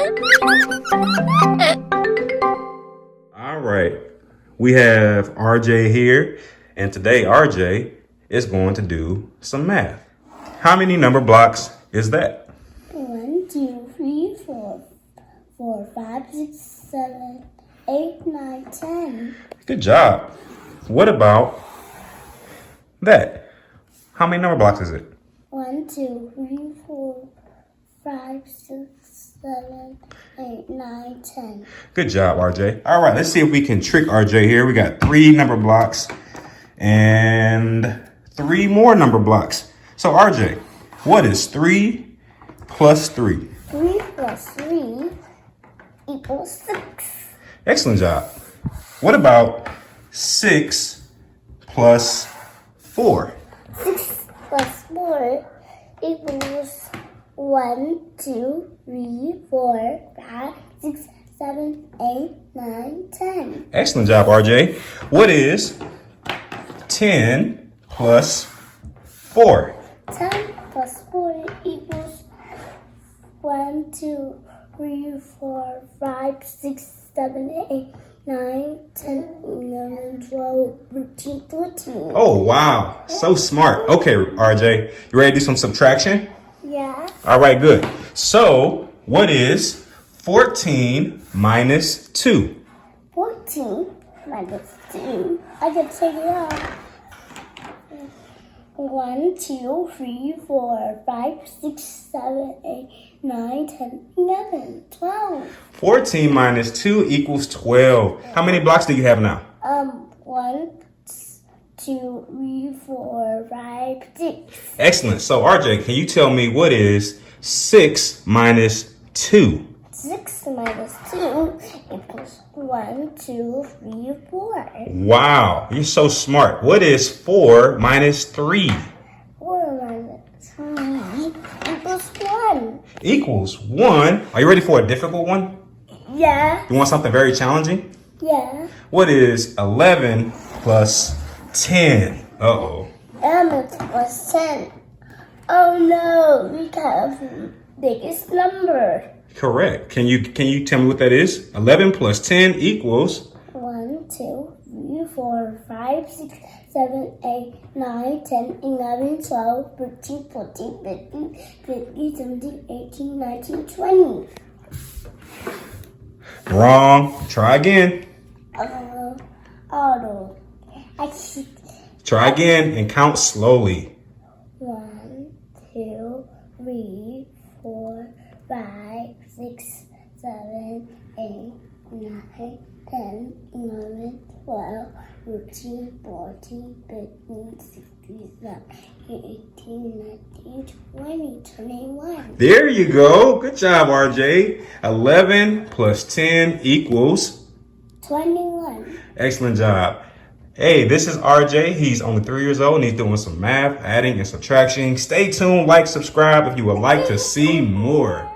All right. We have RJ here, and today RJ is going to do some math. How many number blocks is that? 1, 2, 3, 4, 4, 5, 6, 7, 8, 9, 10. Good job. What about that? How many number blocks is it? 1, 2, 3, 4, 5, 6, 7, 8, 9, 10. Good job, RJ. All right, let's see if we can trick RJ here. We got 3 number blocks and 3 more number blocks. So RJ, what is 3 plus 3? 3 plus 3 equals 6. Excellent job. What about 6 plus 4? 6 plus 4 equals 1, 2, 3, 4, 5, 6, 7, 8, 9, 10. Excellent job, RJ. What is 10 plus 4? 10 plus 4 equals 1, 2, 3, 4, 5, 6, 7, 8, 9, 10, 11, 12, 13, 14. Oh, wow. So smart. Okay, RJ, you ready to do some subtraction? Yeah. All right, good. So, what is 14 minus 2? 14 minus 2. I can take it out. 1, 2, 3, 4, 5, 6, 7, 8, 9, 10, 11, 12. 14 minus 2 equals 12. How many blocks do you have now? 1, 2, 3, 4, 5, 6. Excellent. So, RJ, can you tell me what is 6 minus 2? 6 minus 2 equals 1, 2, 3, 4. Wow, you're so smart. What is 4 minus 3? 4 minus 3 equals 1. Equals 1. Are you ready for a difficult one? Yeah. You want something very challenging? Yeah. What is 11 plus 10? Uh-oh. 11 plus 10. Oh no, we have the biggest number. Correct. Can you tell me what that is? 11 plus 10 equals 1, 2, 3, 4, 5, 6, 7, 8, 9, 10, 11, 12, 13, 14, 15, 16, 17, 18, 19, 20. wrong. Try again. Auto. I see. Try again and count slowly. 1, 2, 3, 4, 5, 6, 7, 8, 9, 10, 11, 12, 13, 14, 15, 16, 17, 18, 19, 20, 21. There you go. Good job, RJ. 11 plus 10 equals 21. Excellent job. Hey, this is RJ. He's only 3 years old and he's doing some math, adding and subtraction. Stay tuned, like, subscribe if you would like to see more.